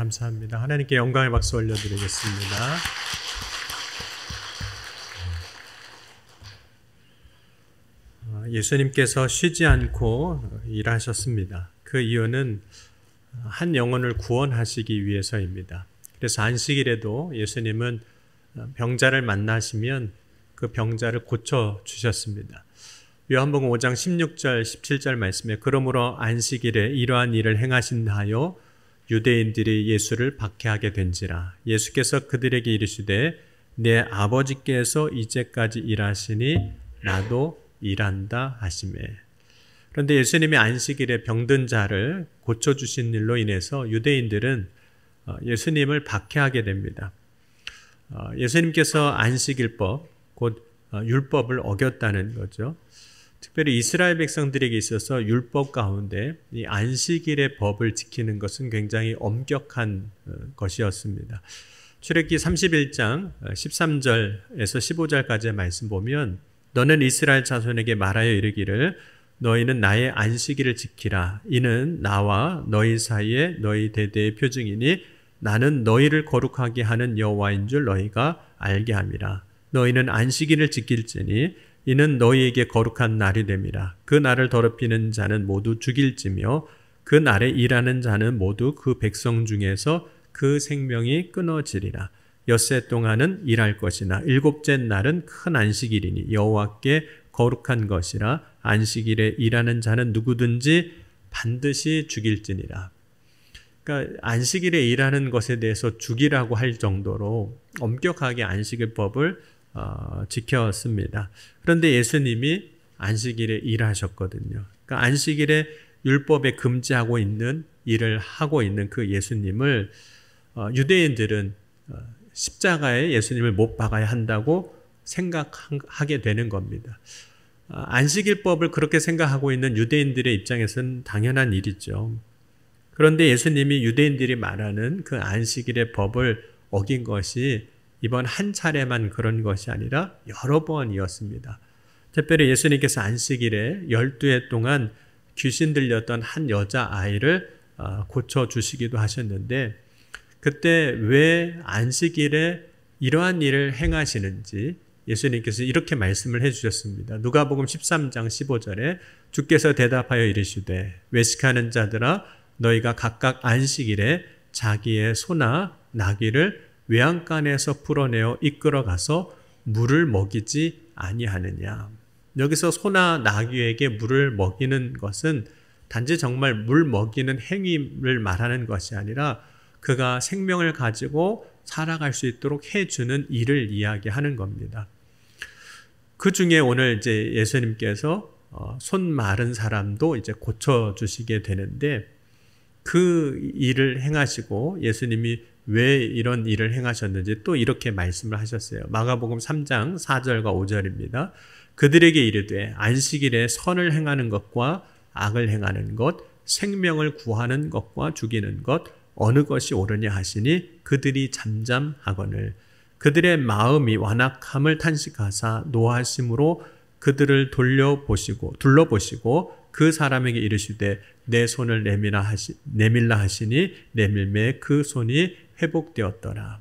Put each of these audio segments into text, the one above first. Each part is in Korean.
감사합니다. 하나님께 영광의 박수 올려드리겠습니다. 예수님께서 쉬지 않고 일하셨습니다. 그 이유는 한 영혼을 구원하시기 위해서입니다. 그래서 안식일에도 예수님은 병자를 만나시면 그 병자를 고쳐주셨습니다. 요한복음 5장 16절 17절 말씀에 그러므로 안식일에 이러한 일을 행하신하여 유대인들이 예수를 박해하게 된지라. 예수께서 그들에게 이르시되 내 아버지께서 이제까지 일하시니 나도 일한다 하시매. 그런데 예수님이 안식일에 병든 자를 고쳐주신 일로 인해서 유대인들은 예수님을 박해하게 됩니다. 예수님께서 안식일법, 곧 율법을 어겼다는 거죠. 특별히 이스라엘 백성들에게 있어서 율법 가운데 이 안식일의 법을 지키는 것은 굉장히 엄격한 것이었습니다. 출애굽기 31장 13절에서 15절까지의 말씀 보면 너는 이스라엘 자손에게 말하여 이르기를 너희는 나의 안식일을 지키라. 이는 나와 너희 사이에 너희 대대의 표징이니 나는 너희를 거룩하게 하는 여호와인 줄 너희가 알게 함이라. 너희는 안식일을 지킬지니 이는 너희에게 거룩한 날이 됨이라. 그 날을 더럽히는 자는 모두 죽일지며 그 날에 일하는 자는 모두 그 백성 중에서 그 생명이 끊어지리라. 엿새 동안은 일할 것이나 일곱째 날은 큰 안식일이니 여호와께 거룩한 것이라. 안식일에 일하는 자는 누구든지 반드시 죽일지니라. 그러니까 안식일에 일하는 것에 대해서 죽이라고 할 정도로 엄격하게 안식일법을 지켰습니다. 그런데 예수님이 안식일에 일하셨거든요. 그러니까 안식일에 율법에 금지하고 있는 일을 하고 있는 그 예수님을 유대인들은 십자가에 예수님을 못 박아야 한다고 생각하게 되는 겁니다. 안식일법을 그렇게 생각하고 있는 유대인들의 입장에서는 당연한 일이죠. 그런데 예수님이 유대인들이 말하는 그 안식일의 법을 어긴 것이 이번 한 차례만 그런 것이 아니라 여러 번이었습니다. 특별히 예수님께서 안식일에 12해 동안 귀신 들렸던 한 여자아이를 고쳐주시기도 하셨는데 그때 왜 안식일에 이러한 일을 행하시는지 예수님께서 이렇게 말씀을 해주셨습니다. 누가복음 13장 15절에 주께서 대답하여 이르시되 외식하는 자들아 너희가 각각 안식일에 자기의 소나 나귀를 외양간에서 풀어내어 이끌어가서 물을 먹이지 아니하느냐. 여기서 소나 나귀에게 물을 먹이는 것은 단지 정말 물 먹이는 행위를 말하는 것이 아니라 그가 생명을 가지고 살아갈 수 있도록 해주는 일을 이야기하는 겁니다. 그 중에 오늘 이제 예수님께서 손 마른 사람도 이제 고쳐주시게 되는데 그 일을 행하시고 예수님이 왜 이런 일을 행하셨는지 또 이렇게 말씀을 하셨어요. 마가복음 3장 4절과 5절입니다. 그들에게 이르되 안식일에 선을 행하는 것과 악을 행하는 것, 생명을 구하는 것과 죽이는 것 어느 것이 옳으냐 하시니 그들이 잠잠하거늘 그들의 마음이 완악함을 탄식하사 노하심으로 그들을 둘러보시고 그 사람에게 이르시되 내 손을 내밀라 하시니 내밀매 그 손이 회복되었더라.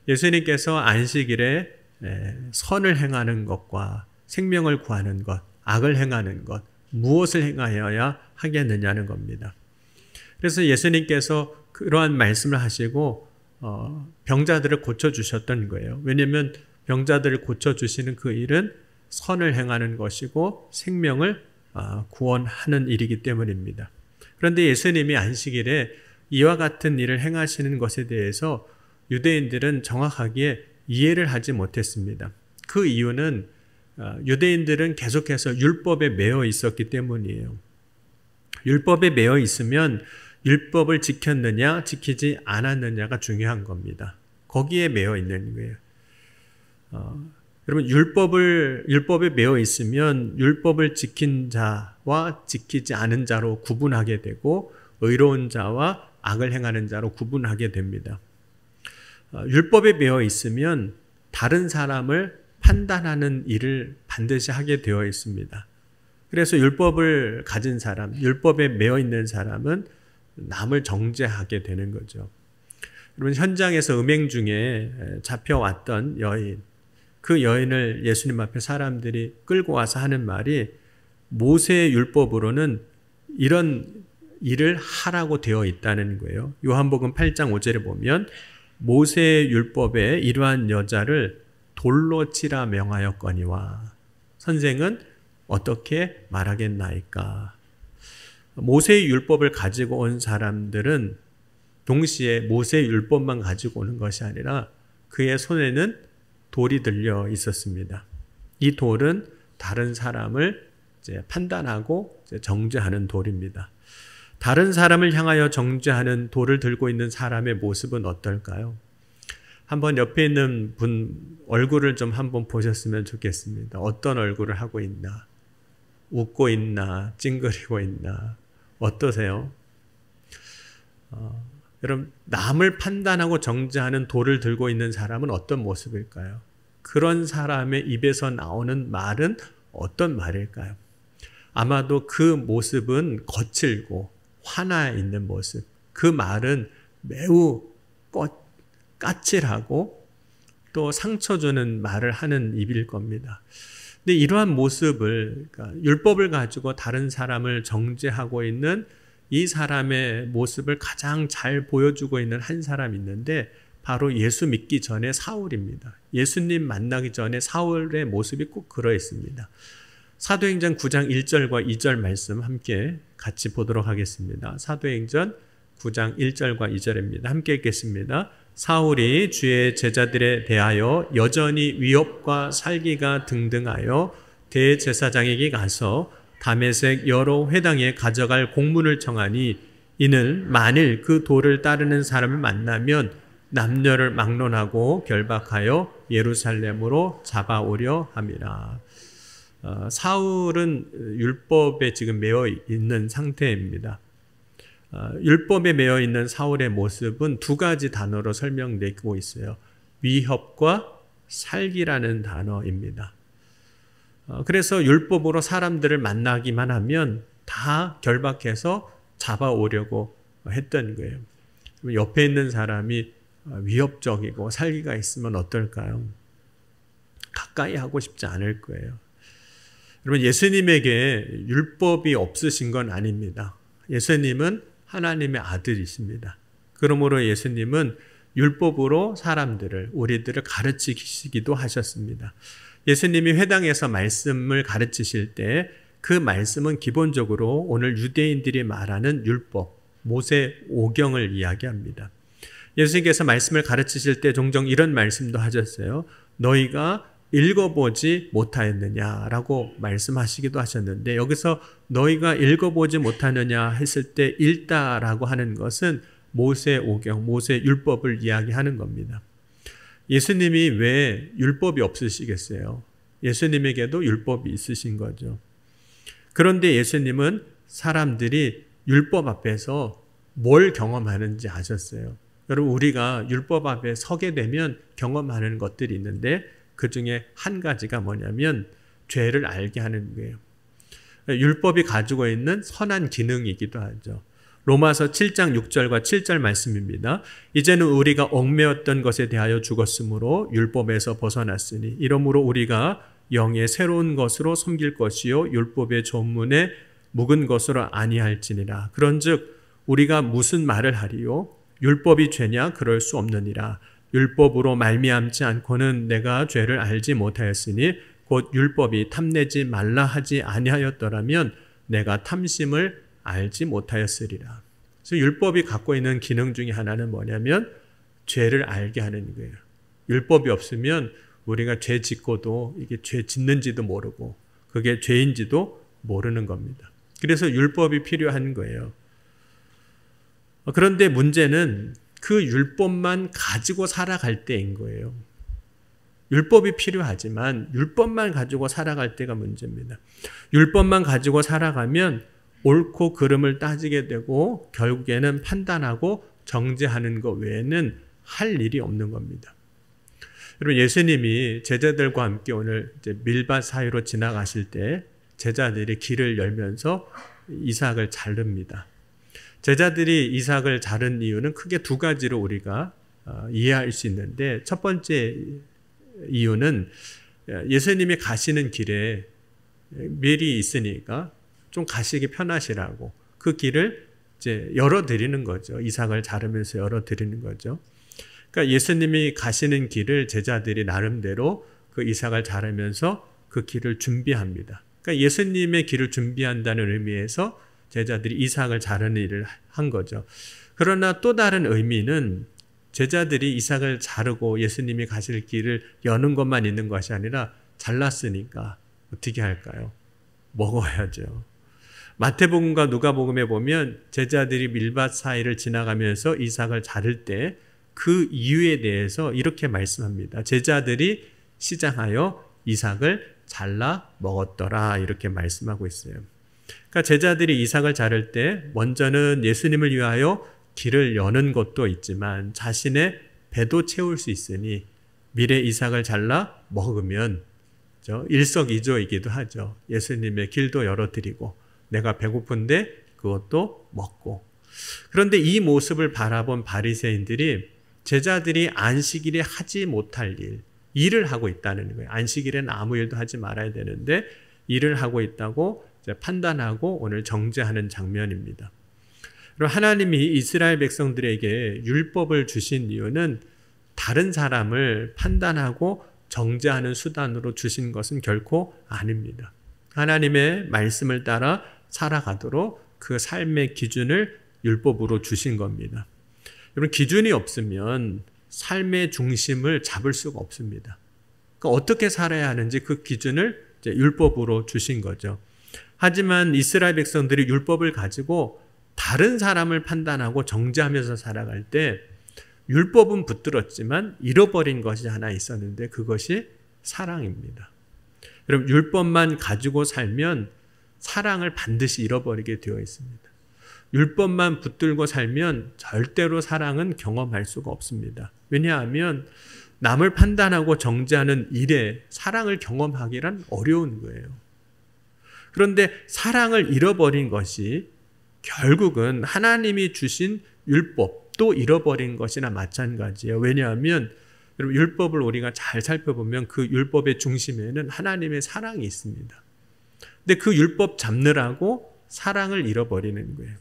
예수님께서 안식일에 선을 행하는 것과 생명을 구하는 것, 악을 행하는 것 무엇을 행하여야 하겠느냐는 겁니다. 그래서 예수님께서 그러한 말씀을 하시고 병자들을 고쳐주셨던 거예요. 왜냐하면 병자들을 고쳐주시는 그 일은 선을 행하는 것이고 생명을 구원하는 일이기 때문입니다. 그런데 예수님이 안식일에 이와 같은 일을 행하시는 것에 대해서 유대인들은 정확하게 이해를 하지 못했습니다. 그 이유는 유대인들은 계속해서 율법에 매여 있었기 때문이에요. 율법에 매여 있으면 율법을 지켰느냐 지키지 않았느냐가 중요한 겁니다. 거기에 매여 있는 거예요. 여러분 율법에 매여 있으면 율법을 지킨 자와 지키지 않은 자로 구분하게 되고 의로운 자와 악을 행하는 자로 구분하게 됩니다. 율법에 매여 있으면 다른 사람을 판단하는 일을 반드시 하게 되어 있습니다. 그래서 율법을 가진 사람, 율법에 매여 있는 사람은 남을 정죄하게 되는 거죠. 여러분, 현장에서 음행 중에 잡혀왔던 여인, 그 여인을 예수님 앞에 사람들이 끌고 와서 하는 말이 모세의 율법으로는 이런 일을 하라고 되어 있다는 거예요. 요한복음 8장 5절에 보면 모세의 율법에 이러한 여자를 돌로 치라 명하였거니와 선생은 어떻게 말하겠나이까. 모세의 율법을 가지고 온 사람들은 동시에 모세의 율법만 가지고 오는 것이 아니라 그의 손에는 돌이 들려 있었습니다. 이 돌은 다른 사람을 이제 판단하고 이제 정죄하는 돌입니다. 다른 사람을 향하여 정죄하는 돌을 들고 있는 사람의 모습은 어떨까요? 한번 옆에 있는 분 얼굴을 좀 한번 보셨으면 좋겠습니다. 어떤 얼굴을 하고 있나? 웃고 있나? 찡그리고 있나? 어떠세요? 여러분, 남을 판단하고 정죄하는 돌을 들고 있는 사람은 어떤 모습일까요? 그런 사람의 입에서 나오는 말은 어떤 말일까요? 아마도 그 모습은 거칠고 화나 있는 모습. 그 말은 매우 까칠하고 또 상처 주는 말을 하는 입일 겁니다. 근데 이러한 모습을, 그러니까 율법을 가지고 다른 사람을 정죄하고 있는 이 사람의 모습을 가장 잘 보여주고 있는 한 사람이 있는데 바로 예수 믿기 전에 사울입니다. 예수님 만나기 전에 사울의 모습이 꼭 그러 있습니다. 사도행전 9장 1절과 2절 말씀 함께 같이 보도록 하겠습니다. 사도행전 9장 1절과 2절입니다. 함께 읽겠습니다. 사울이 주의 제자들에 대하여 여전히 위협과 살기가 등등하여 대제사장에게 가서 다메섹 여러 회당에 가져갈 공문을 청하니 이는 만일 그 도를 따르는 사람을 만나면 남녀를 막론하고 결박하여 예루살렘으로 잡아오려 함이라. 사울은 율법에 지금 매여 있는 상태입니다. 율법에 매여 있는 사울의 모습은 두 가지 단어로 설명되고 있어요. 위협과 살기라는 단어입니다. 그래서 율법으로 사람들을 만나기만 하면 다 결박해서 잡아오려고 했던 거예요. 옆에 있는 사람이 위협적이고 살기가 있으면 어떨까요? 가까이 하고 싶지 않을 거예요. 여러분, 예수님에게 율법이 없으신 건 아닙니다. 예수님은 하나님의 아들이십니다. 그러므로 예수님은 율법으로 사람들을, 우리들을 가르치시기도 하셨습니다. 예수님이 회당에서 말씀을 가르치실 때 그 말씀은 기본적으로 오늘 유대인들이 말하는 율법, 모세 오경을 이야기합니다. 예수님께서 말씀을 가르치실 때 종종 이런 말씀도 하셨어요. 너희가 읽어보지 못하였느냐라고 말씀하시기도 하셨는데 여기서 너희가 읽어보지 못하느냐 했을 때 읽다라고 하는 것은 모세 오경, 모세 율법을 이야기하는 겁니다. 예수님이 왜 율법이 없으시겠어요? 예수님에게도 율법이 있으신 거죠. 그런데 예수님은 사람들이 율법 앞에서 뭘 경험하는지 아셨어요. 여러분, 우리가 율법 앞에 서게 되면 경험하는 것들이 있는데 그 중에 한 가지가 뭐냐면 죄를 알게 하는 거예요. 율법이 가지고 있는 선한 기능이기도 하죠. 로마서 7장 6절과 7절 말씀입니다. 이제는 우리가 얽매였던 것에 대하여 죽었으므로 율법에서 벗어났으니 이러므로 우리가 영의 새로운 것으로 섬길 것이요 율법의 전문에 묵은 것으로 아니할지니라. 그런즉 우리가 무슨 말을 하리요? 율법이 죄냐? 그럴 수 없느니라. 율법으로 말미암지 않고는 내가 죄를 알지 못하였으니 곧 율법이 탐내지 말라 하지 아니하였더라면 내가 탐심을 알지 못하였으리라. 그래서 율법이 갖고 있는 기능 중에 하나는 뭐냐면 죄를 알게 하는 거예요. 율법이 없으면 우리가 죄 짓고도 이게 죄 짓는지도 모르고 그게 죄인지도 모르는 겁니다. 그래서 율법이 필요한 거예요. 그런데 문제는 그 율법만 가지고 살아갈 때인 거예요. 율법이 필요하지만 율법만 가지고 살아갈 때가 문제입니다. 율법만 가지고 살아가면 옳고 그름을 따지게 되고 결국에는 판단하고 정죄하는 것 외에는 할 일이 없는 겁니다. 여러분, 예수님이 제자들과 함께 오늘 이제 밀밭 사이로 지나가실 때 제자들이 길을 열면서 이삭을 자릅니다. 제자들이 이삭을 자른 이유는 크게 두 가지로 우리가 이해할 수 있는데, 첫 번째 이유는 예수님이 가시는 길에 미리 있으니까 좀 가시기 편하시라고 그 길을 이제 열어드리는 거죠. 이삭을 자르면서 열어드리는 거죠. 그러니까 예수님이 가시는 길을 제자들이 나름대로 그 이삭을 자르면서 그 길을 준비합니다. 그러니까 예수님의 길을 준비한다는 의미에서 제자들이 이삭을 자르는 일을 한 거죠. 그러나 또 다른 의미는 제자들이 이삭을 자르고 예수님이 가실 길을 여는 것만 있는 것이 아니라 잘랐으니까 어떻게 할까요? 먹어야죠. 마태복음과 누가복음에 보면 제자들이 밀밭 사이를 지나가면서 이삭을 자를 때 그 이유에 대해서 이렇게 말씀합니다. 제자들이 시장하여 이삭을 잘라 먹었더라, 이렇게 말씀하고 있어요. 그러니까 제자들이 이삭을 자를 때 먼저는 예수님을 위하여 길을 여는 것도 있지만 자신의 배도 채울 수 있으니 미래 이삭을 잘라 먹으면 일석이조이기도 하죠. 예수님의 길도 열어드리고 내가 배고픈데 그것도 먹고. 그런데 이 모습을 바라본 바리새인들이 제자들이 안식일에 하지 못할 일을 하고 있다는 거예요. 안식일에는 아무 일도 하지 말아야 되는데 일을 하고 있다고 판단하고 오늘 정죄하는 장면입니다. 그리고 하나님이 이스라엘 백성들에게 율법을 주신 이유는 다른 사람을 판단하고 정죄하는 수단으로 주신 것은 결코 아닙니다. 하나님의 말씀을 따라 살아가도록 그 삶의 기준을 율법으로 주신 겁니다. 여러분, 기준이 없으면 삶의 중심을 잡을 수가 없습니다. 그러니까 어떻게 살아야 하는지 그 기준을 이제 율법으로 주신 거죠. 하지만 이스라엘 백성들이 율법을 가지고 다른 사람을 판단하고 정죄하면서 살아갈 때 율법은 붙들었지만 잃어버린 것이 하나 있었는데 그것이 사랑입니다. 여러분, 율법만 가지고 살면 사랑을 반드시 잃어버리게 되어 있습니다. 율법만 붙들고 살면 절대로 사랑은 경험할 수가 없습니다. 왜냐하면 남을 판단하고 정죄하는 일에 사랑을 경험하기란 어려운 거예요. 그런데 사랑을 잃어버린 것이 결국은 하나님이 주신 율법도 잃어버린 것이나 마찬가지예요. 왜냐하면 여러분, 율법을 우리가 잘 살펴보면 그 율법의 중심에는 하나님의 사랑이 있습니다. 근데 그 율법 잡느라고 사랑을 잃어버리는 거예요.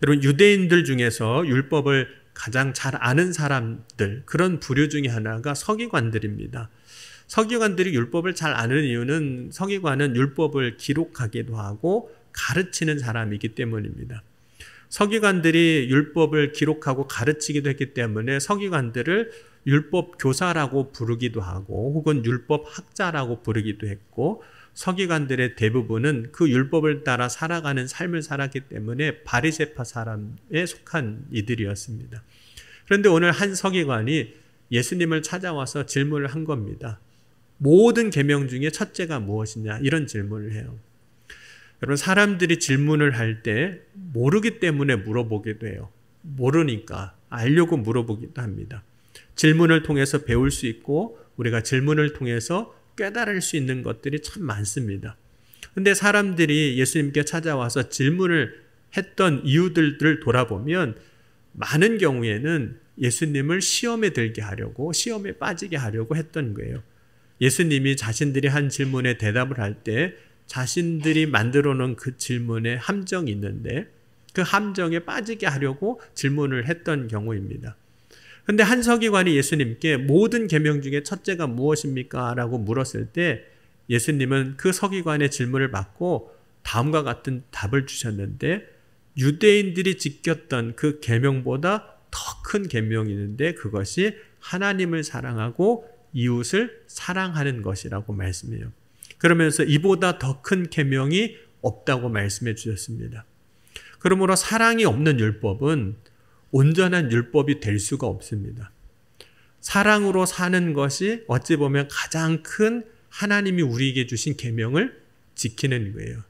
여러분, 유대인들 중에서 율법을 가장 잘 아는 사람들, 그런 부류 중에 하나가 서기관들입니다. 서기관들이 율법을 잘 아는 이유는 서기관은 율법을 기록하기도 하고 가르치는 사람이기 때문입니다. 서기관들이 율법을 기록하고 가르치기도 했기 때문에 서기관들을 율법 교사라고 부르기도 하고 혹은 율법 학자라고 부르기도 했고, 서기관들의 대부분은 그 율법을 따라 살아가는 삶을 살았기 때문에 바리새파 사람에 속한 이들이었습니다. 그런데 오늘 한 서기관이 예수님을 찾아와서 질문을 한 겁니다. 모든 계명 중에 첫째가 무엇이냐, 이런 질문을 해요. 여러분, 사람들이 질문을 할 때 모르기 때문에 물어보기도 해요. 모르니까 알려고 물어보기도 합니다. 질문을 통해서 배울 수 있고 우리가 질문을 통해서 깨달을 수 있는 것들이 참 많습니다. 그런데 사람들이 예수님께 찾아와서 질문을 했던 이유들을 돌아보면 많은 경우에는 예수님을 시험에 들게 하려고, 시험에 빠지게 하려고 했던 거예요. 예수님이 자신들이 한 질문에 대답을 할 때 자신들이 만들어 놓은 그 질문에 함정이 있는데 그 함정에 빠지게 하려고 질문을 했던 경우입니다. 그런데 한 서기관이 예수님께 모든 계명 중에 첫째가 무엇입니까? 라고 물었을 때 예수님은 그 서기관의 질문을 받고 다음과 같은 답을 주셨는데, 유대인들이 지켰던 그 계명보다 더 큰 계명이 있는데 그것이 하나님을 사랑하고 이웃을 사랑하는 것이라고 말씀해요. 그러면서 이보다 더 큰 계명이 없다고 말씀해 주셨습니다. 그러므로 사랑이 없는 율법은 온전한 율법이 될 수가 없습니다. 사랑으로 사는 것이 어찌 보면 가장 큰 하나님이 우리에게 주신 계명을 지키는 거예요.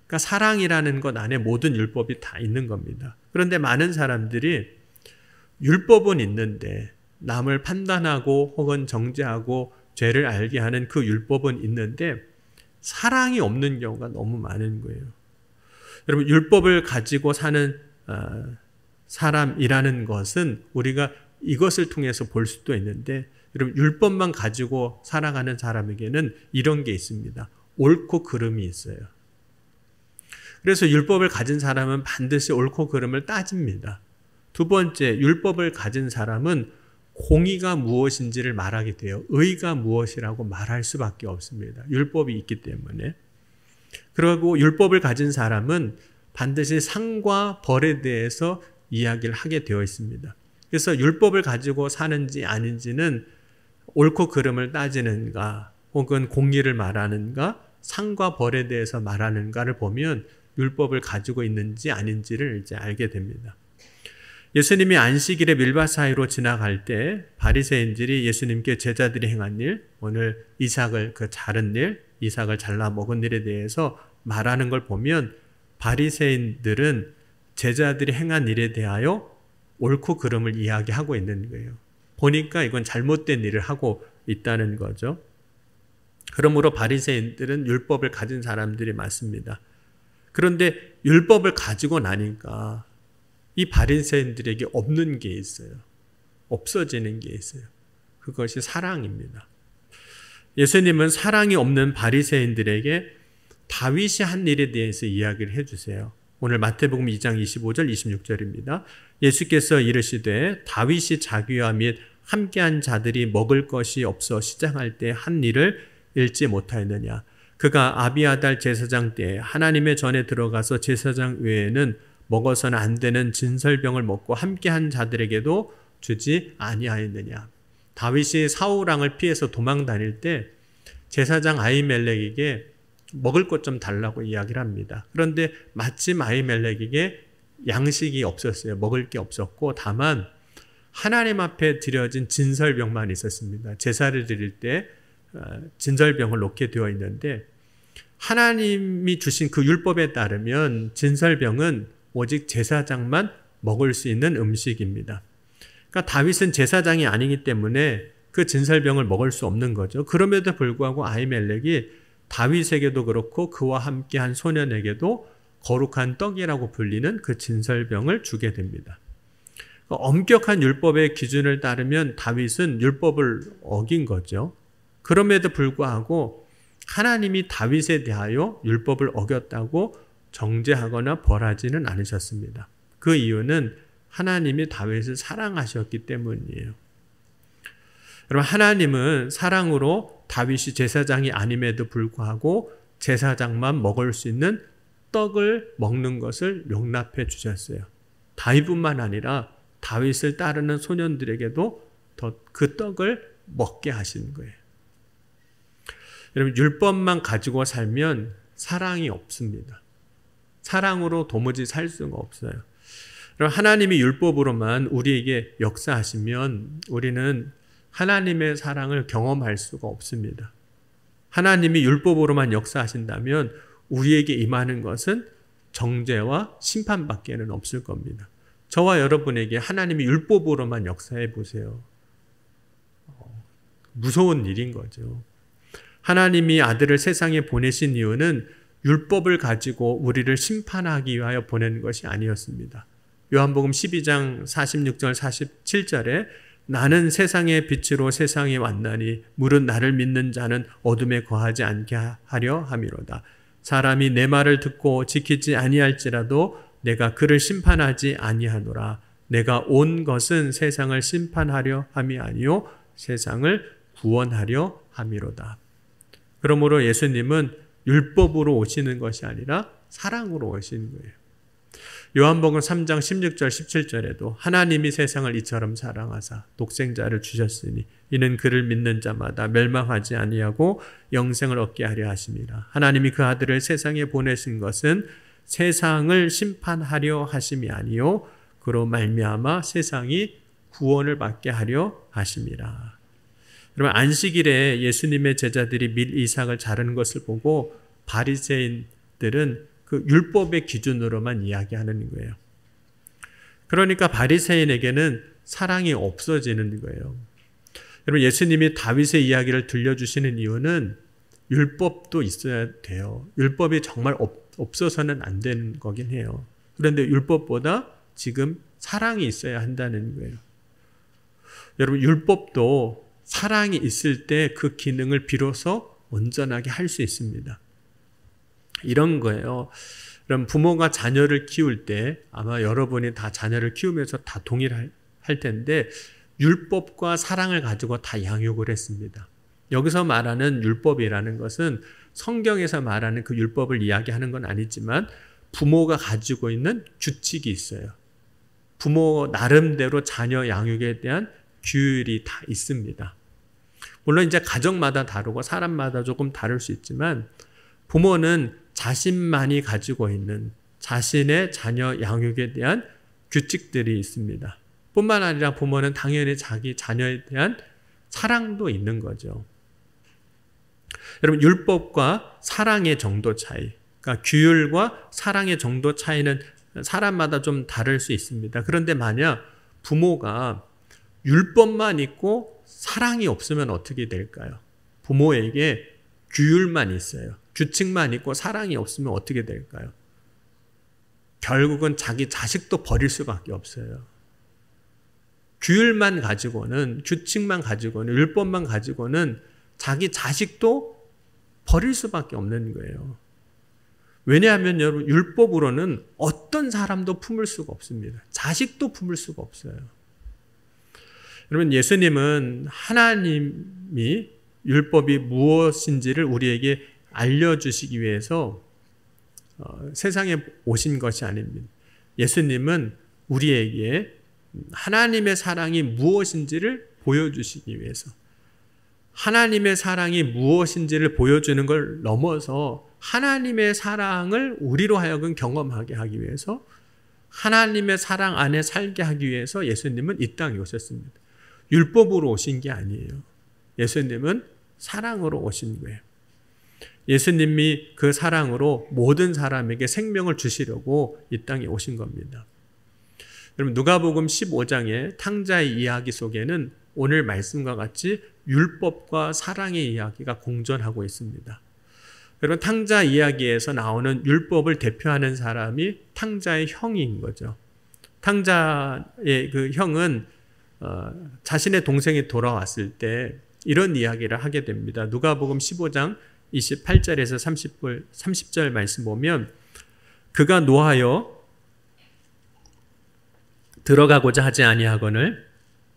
그러니까 사랑이라는 것 안에 모든 율법이 다 있는 겁니다. 그런데 많은 사람들이 율법은 있는데 남을 판단하고 혹은 정죄하고 죄를 알게 하는 그 율법은 있는데 사랑이 없는 경우가 너무 많은 거예요. 여러분, 율법을 가지고 사는 사람이라는 것은 우리가 이것을 통해서 볼 수도 있는데 여러분 율법만 가지고 살아가는 사람에게는 이런 게 있습니다. 옳고 그름이 있어요. 그래서 율법을 가진 사람은 반드시 옳고 그름을 따집니다. 두 번째, 율법을 가진 사람은 공의가 무엇인지를 말하게 돼요. 의가 무엇이라고 말할 수밖에 없습니다. 율법이 있기 때문에. 그리고 율법을 가진 사람은 반드시 상과 벌에 대해서 이야기를 하게 되어 있습니다. 그래서 율법을 가지고 사는지 아닌지는 옳고 그름을 따지는가 혹은 공의를 말하는가 상과 벌에 대해서 말하는가를 보면 율법을 가지고 있는지 아닌지를 이제 알게 됩니다. 예수님이 안식일에 밀밭 사이로 지나갈 때 바리새인들이 예수님께 제자들이 행한 일, 오늘 이삭을 자른 일, 이삭을 잘라 먹은 일에 대해서 말하는 걸 보면 바리새인들은 제자들이 행한 일에 대하여 옳고 그름을 이야기하고 있는 거예요. 보니까 이건 잘못된 일을 하고 있다는 거죠. 그러므로 바리새인들은 율법을 가진 사람들이 맞습니다. 그런데 율법을 가지고 나니까 이 바리새인들에게 없는 게 있어요. 없어지는 게 있어요. 그것이 사랑입니다. 예수님은 사랑이 없는 바리새인들에게 다윗이 한 일에 대해서 이야기를 해주세요. 오늘 마태복음 2장 25절 26절입니다. 예수께서 이르시되 다윗이 자기와 및 함께한 자들이 먹을 것이 없어 시장할 때 한 일을 읽지 못하였느냐. 그가 아비아달 제사장 때 하나님의 전에 들어가서 제사장 외에는 먹어서는 안 되는 진설병을 먹고 함께한 자들에게도 주지 아니하였느냐. 다윗이 사울 왕을 피해서 도망 다닐 때 제사장 아히멜렉에게 먹을 것 좀 달라고 이야기를 합니다. 그런데 마침 아히멜렉에게 양식이 없었어요. 먹을 게 없었고 다만 하나님 앞에 드려진 진설병만 있었습니다. 제사를 드릴 때 진설병을 놓게 되어 있는데 하나님이 주신 그 율법에 따르면 진설병은 오직 제사장만 먹을 수 있는 음식입니다. 그러니까 다윗은 제사장이 아니기 때문에 그 진설병을 먹을 수 없는 거죠. 그럼에도 불구하고 아히멜렉이 다윗에게도 그렇고 그와 함께한 소년에게도 거룩한 떡이라고 불리는 그 진설병을 주게 됩니다. 엄격한 율법의 기준을 따르면 다윗은 율법을 어긴 거죠. 그럼에도 불구하고 하나님이 다윗에 대하여 율법을 어겼다고 정죄하거나 벌하지는 않으셨습니다. 그 이유는 하나님이 다윗을 사랑하셨기 때문이에요. 여러분, 하나님은 사랑으로 다윗이 제사장이 아님에도 불구하고 제사장만 먹을 수 있는 떡을 먹는 것을 용납해 주셨어요. 다윗뿐만 아니라 다윗을 따르는 소년들에게도 그 떡을 먹게 하신 거예요. 여러분, 율법만 가지고 살면 사랑이 없습니다. 사랑으로 도무지 살 수가 없어요. 여러분, 하나님이 율법으로만 우리에게 역사하시면 우리는 하나님의 사랑을 경험할 수가 없습니다. 하나님이 율법으로만 역사하신다면 우리에게 임하는 것은 정죄와 심판밖에는 없을 겁니다. 저와 여러분에게 하나님이 율법으로만 역사해 보세요. 무서운 일인 거죠. 하나님이 아들을 세상에 보내신 이유는 율법을 가지고 우리를 심판하기 위하여 보낸 것이 아니었습니다. 요한복음 12장 46절 47절에 나는 세상의 빛으로 세상에 왔나니 물은 나를 믿는 자는 어둠에 거하지 않게 하려 함이로다. 사람이 내 말을 듣고 지키지 아니할지라도 내가 그를 심판하지 아니하노라. 내가 온 것은 세상을 심판하려 함이 아니요 세상을 구원하려 함이로다. 그러므로 예수님은 율법으로 오시는 것이 아니라 사랑으로 오시는 거예요. 요한복음 3장 16절 17절에도 하나님이 세상을 이처럼 사랑하사 독생자를 주셨으니 이는 그를 믿는 자마다 멸망하지 아니하고 영생을 얻게 하려 하심이라. 하나님이 그 아들을 세상에 보내신 것은 세상을 심판하려 하심이 아니요 그로 말미암아 세상이 구원을 받게 하려 하심이라. 여러분, 안식일에 예수님의 제자들이 밀 이삭을 자르는 것을 보고 바리새인들은 그 율법의 기준으로만 이야기하는 거예요. 그러니까 바리새인에게는 사랑이 없어지는 거예요. 여러분, 예수님이 다윗의 이야기를 들려주시는 이유는 율법도 있어야 돼요. 율법이 정말 없어서는 안 되는 거긴 해요. 그런데 율법보다 지금 사랑이 있어야 한다는 거예요. 여러분, 율법도 사랑이 있을 때 그 기능을 비로소 온전하게 할 수 있습니다. 이런 거예요. 그럼 부모가 자녀를 키울 때 아마 여러분이 다 자녀를 키우면서 다 동일할 텐데 율법과 사랑을 가지고 다 양육을 했습니다. 여기서 말하는 율법이라는 것은 성경에서 말하는 그 율법을 이야기하는 건 아니지만 부모가 가지고 있는 규칙이 있어요. 부모 나름대로 자녀 양육에 대한 규율이 다 있습니다. 물론 이제 가정마다 다르고 사람마다 조금 다를 수 있지만 부모는 자신만이 가지고 있는 자신의 자녀 양육에 대한 규칙들이 있습니다. 뿐만 아니라 부모는 당연히 자기 자녀에 대한 사랑도 있는 거죠. 여러분, 율법과 사랑의 정도 차이, 그러니까 규율과 사랑의 정도 차이는 사람마다 좀 다를 수 있습니다. 그런데 만약 부모가 율법만 있고 사랑이 없으면 어떻게 될까요? 부모에게 규율만 있어요. 규칙만 있고 사랑이 없으면 어떻게 될까요? 결국은 자기 자식도 버릴 수밖에 없어요. 규율만 가지고는, 규칙만 가지고는, 율법만 가지고는 자기 자식도 버릴 수밖에 없는 거예요. 왜냐하면 여러분, 율법으로는 어떤 사람도 품을 수가 없습니다. 자식도 품을 수가 없어요. 여러분, 예수님은 하나님이 율법이 무엇인지를 우리에게 알려주시기 위해서 세상에 오신 것이 아닙니다. 예수님은 우리에게 하나님의 사랑이 무엇인지를 보여주시기 위해서, 하나님의 사랑이 무엇인지를 보여주는 걸 넘어서 하나님의 사랑을 우리로 하여금 경험하게 하기 위해서, 하나님의 사랑 안에 살게 하기 위해서 예수님은 이 땅에 오셨습니다. 율법으로 오신 게 아니에요. 예수님은 사랑으로 오신 거예요. 예수님이 그 사랑으로 모든 사람에게 생명을 주시려고 이 땅에 오신 겁니다. 여러분, 누가복음 15장의 탕자의 이야기 속에는 오늘 말씀과 같이 율법과 사랑의 이야기가 공존하고 있습니다. 여러분, 탕자 이야기에서 나오는 율법을 대표하는 사람이 탕자의 형인 거죠. 탕자의 그 형은 자신의 동생이 돌아왔을 때 이런 이야기를 하게 됩니다. 누가복음 15장 28절에서 30절 말씀 보면, 그가 노하여 들어가고자 하지 아니하거늘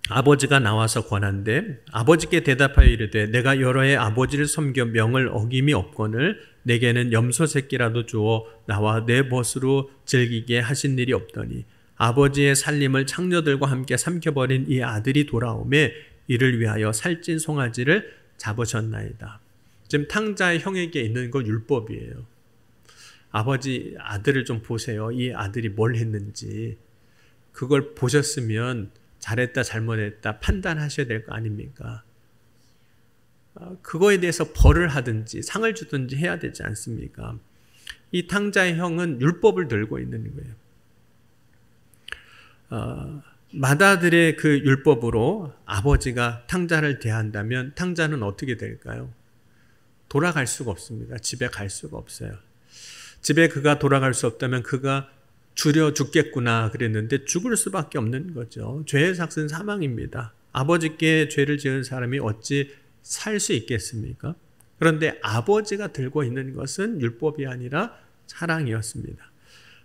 아버지가 나와서 권한대 아버지께 대답하여 이르되 내가 여러 해 아버지를 섬겨 명을 어김이 없거늘 내게는 염소 새끼라도 주어 나와 내 벗으로 즐기게 하신 일이 없더니 아버지의 살림을 창녀들과 함께 삼켜버린 이 아들이 돌아오매 이를 위하여 살찐 송아지를 잡으셨나이다. 지금 탕자의 형에게 있는 건 율법이에요. 아버지 아들을 좀 보세요. 이 아들이 뭘 했는지. 그걸 보셨으면 잘했다 잘못했다 판단하셔야 될 거 아닙니까? 그거에 대해서 벌을 하든지 상을 주든지 해야 되지 않습니까? 이 탕자의 형은 율법을 들고 있는 거예요. 맏아들의 그 율법으로 아버지가 탕자를 대한다면 탕자는 어떻게 될까요? 돌아갈 수가 없습니다. 집에 갈 수가 없어요. 집에 그가 돌아갈 수 없다면 그가 줄여 죽겠구나 그랬는데 죽을 수밖에 없는 거죠. 죄의 삭은 사망입니다. 아버지께 죄를 지은 사람이 어찌 살 수 있겠습니까? 그런데 아버지가 들고 있는 것은 율법이 아니라 사랑이었습니다.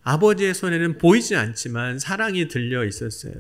아버지의 손에는 보이지 않지만 사랑이 들려 있었어요.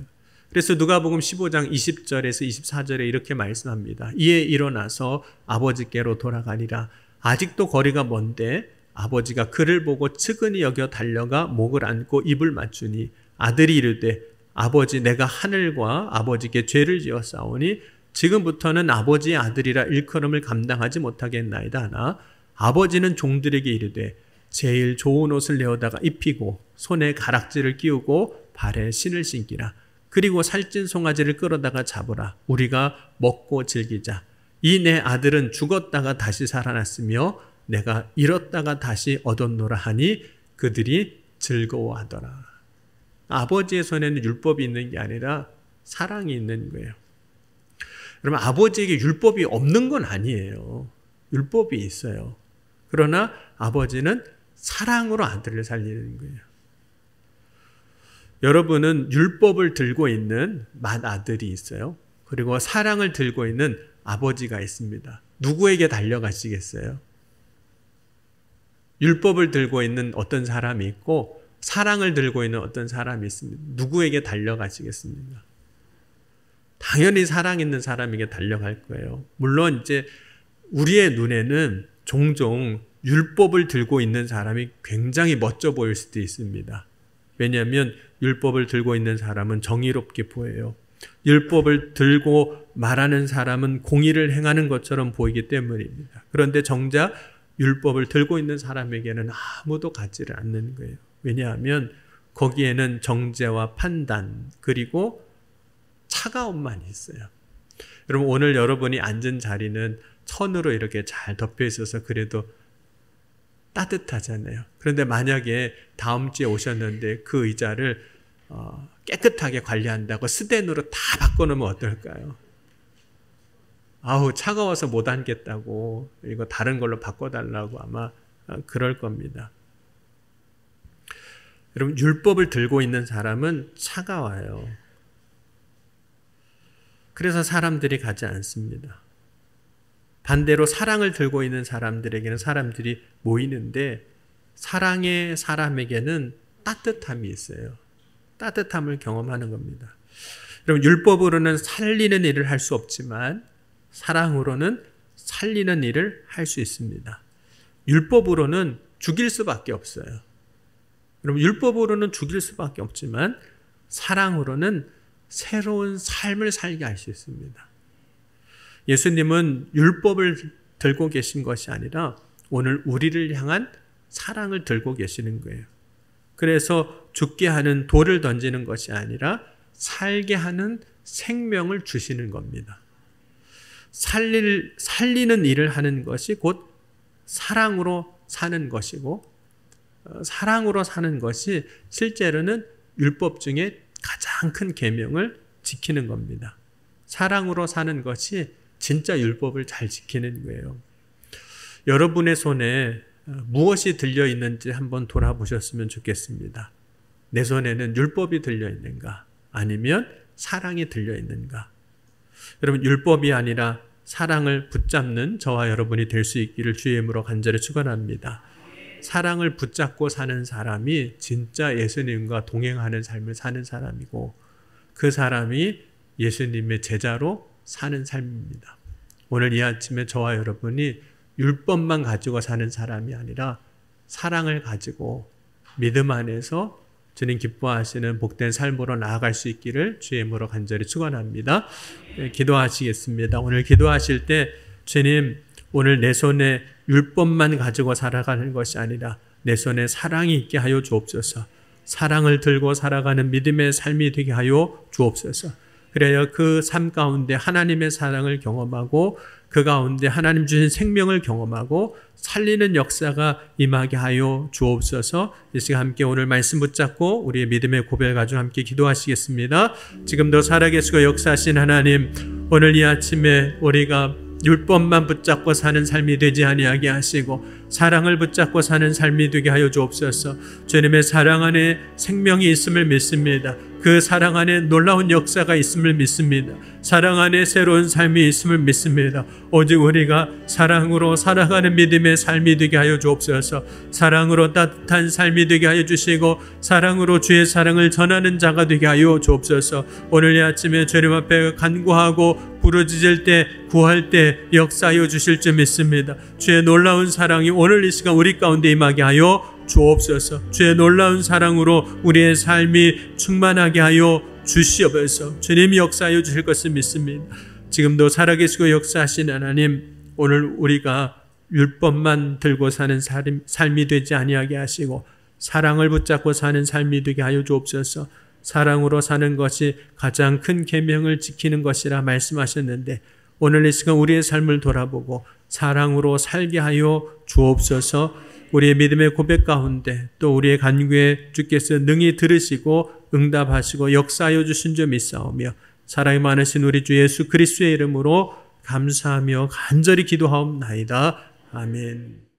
그래서 누가복음 15장 20절에서 24절에 이렇게 말씀합니다. 이에 일어나서 아버지께로 돌아가니라. 아직도 거리가 먼데 아버지가 그를 보고 측은히 여겨 달려가 목을 안고 입을 맞추니 아들이 이르되 아버지 내가 하늘과 아버지께 죄를 지었사오니 지금부터는 아버지의 아들이라 일컬음을 감당하지 못하겠나이다 하나 아버지는 종들에게 이르되 제일 좋은 옷을 내어다가 입히고 손에 가락지를 끼우고 발에 신을 신기라. 그리고 살찐 송아지를 끌어다가 잡으라. 우리가 먹고 즐기자. 이 내 아들은 죽었다가 다시 살아났으며 내가 잃었다가 다시 얻었노라 하니 그들이 즐거워하더라. 아버지의 손에는 율법이 있는 게 아니라 사랑이 있는 거예요. 그러면 아버지에게 율법이 없는 건 아니에요. 율법이 있어요. 그러나 아버지는 사랑으로 아들을 살리는 거예요. 여러분은 율법을 들고 있는 맏아들이 있어요. 그리고 사랑을 들고 있는 아버지가 있습니다. 누구에게 달려가시겠어요? 율법을 들고 있는 어떤 사람이 있고 사랑을 들고 있는 어떤 사람이 있습니다. 누구에게 달려가시겠습니까? 당연히 사랑 있는 사람에게 달려갈 거예요. 물론 이제 우리의 눈에는 종종 율법을 들고 있는 사람이 굉장히 멋져 보일 수도 있습니다. 왜냐하면 율법을 들고 있는 사람은 정의롭게 보여요. 율법을 들고 말하는 사람은 공의를 행하는 것처럼 보이기 때문입니다. 그런데 정작 율법을 들고 있는 사람에게는 아무도 가지를 않는 거예요. 왜냐하면 거기에는 정죄와 판단 그리고 차가움만 있어요. 여러분 오늘 여러분이 앉은 자리는 천으로 이렇게 잘 덮여 있어서 그래도 따뜻하잖아요. 그런데 만약에 다음 주에 오셨는데 그 의자를 깨끗하게 관리한다고 스텐으로 다 바꿔놓으면 어떨까요? 아우 차가워서 못 앉겠다고 이거 다른 걸로 바꿔달라고 아마 그럴 겁니다. 여러분 율법을 들고 있는 사람은 차가워요. 그래서 사람들이 가지 않습니다. 반대로 사랑을 들고 있는 사람들에게는 사람들이 모이는데 사랑의 사람에게는 따뜻함이 있어요. 따뜻함을 경험하는 겁니다. 여러분 율법으로는 살리는 일을 할 수 없지만 사랑으로는 살리는 일을 할 수 있습니다. 율법으로는 죽일 수밖에 없어요. 여러분 율법으로는 죽일 수밖에 없지만 사랑으로는 새로운 삶을 살게 할 수 있습니다. 예수님은 율법을 들고 계신 것이 아니라 오늘 우리를 향한 사랑을 들고 계시는 거예요. 그래서 죽게 하는 돌을 던지는 것이 아니라 살게 하는 생명을 주시는 겁니다. 살리는 일을 하는 것이 곧 사랑으로 사는 것이고 사랑으로 사는 것이 실제로는 율법 중에 가장 큰 계명을 지키는 겁니다. 사랑으로 사는 것이 진짜 율법을 잘 지키는 거예요. 여러분의 손에 무엇이 들려있는지 한번 돌아보셨으면 좋겠습니다. 내 손에는 율법이 들려있는가? 아니면 사랑이 들려있는가? 여러분 율법이 아니라 사랑을 붙잡는 저와 여러분이 될 수 있기를 주의 이름으로 간절히 축원합니다. 사랑을 붙잡고 사는 사람이 진짜 예수님과 동행하는 삶을 사는 사람이고 그 사람이 예수님의 제자로 사는 삶입니다. 오늘 이 아침에 저와 여러분이 율법만 가지고 사는 사람이 아니라 사랑을 가지고 믿음 안에서 주님 기뻐하시는 복된 삶으로 나아갈 수 있기를 주의 이름으로 간절히 축원합니다. 기도하시겠습니다. 오늘 기도하실 때 주님 오늘 내 손에 율법만 가지고 살아가는 것이 아니라 내 손에 사랑이 있게 하여 주옵소서. 사랑을 들고 살아가는 믿음의 삶이 되게 하여 주옵소서. 그래야 그 삶 가운데 하나님의 사랑을 경험하고 그 가운데 하나님 주신 생명을 경험하고 살리는 역사가 임하게 하여 주옵소서. 이 시간 함께 오늘 말씀 붙잡고 우리의 믿음의 고백 가지고 함께 기도하시겠습니다. 지금도 살아계시고 역사하신 하나님, 오늘 이 아침에 우리가 율법만 붙잡고 사는 삶이 되지 아니하게 하시고 사랑을 붙잡고 사는 삶이 되게 하여 주옵소서. 주님의 사랑 안에 생명이 있음을 믿습니다. 그 사랑 안에 놀라운 역사가 있음을 믿습니다. 사랑 안에 새로운 삶이 있음을 믿습니다. 오직 우리가 사랑으로 살아가는 믿음의 삶이 되게 하여 주옵소서. 사랑으로 따뜻한 삶이 되게 하여 주시고 사랑으로 주의 사랑을 전하는 자가 되게 하여 주옵소서. 오늘 이 아침에 주님 앞에 간구하고 부르짖을 때 구할 때 역사하여 주실 줄 믿습니다. 주의 놀라운 사랑이 오늘 이 시간 우리 가운데 임하게 하여 주옵소서. 주의 놀라운 사랑으로 우리의 삶이 충만하게 하여 주시옵소서. 주님이 역사하여 주실 것을 믿습니다. 지금도 살아계시고 역사하신 하나님, 오늘 우리가 율법만 들고 사는 삶이 되지 아니하게 하시고 사랑을 붙잡고 사는 삶이 되게 하여 주옵소서. 사랑으로 사는 것이 가장 큰 계명을 지키는 것이라 말씀하셨는데 오늘 이 시간 우리의 삶을 돌아보고 사랑으로 살게 하여 주옵소서. 우리의 믿음의 고백 가운데 또 우리의 간구에 주께서 능히 들으시고 응답하시고 역사하여 주신 줄 믿사오며 사랑이 많으신 우리 주 예수 그리스도의 이름으로 감사하며 간절히 기도하옵나이다. 아멘.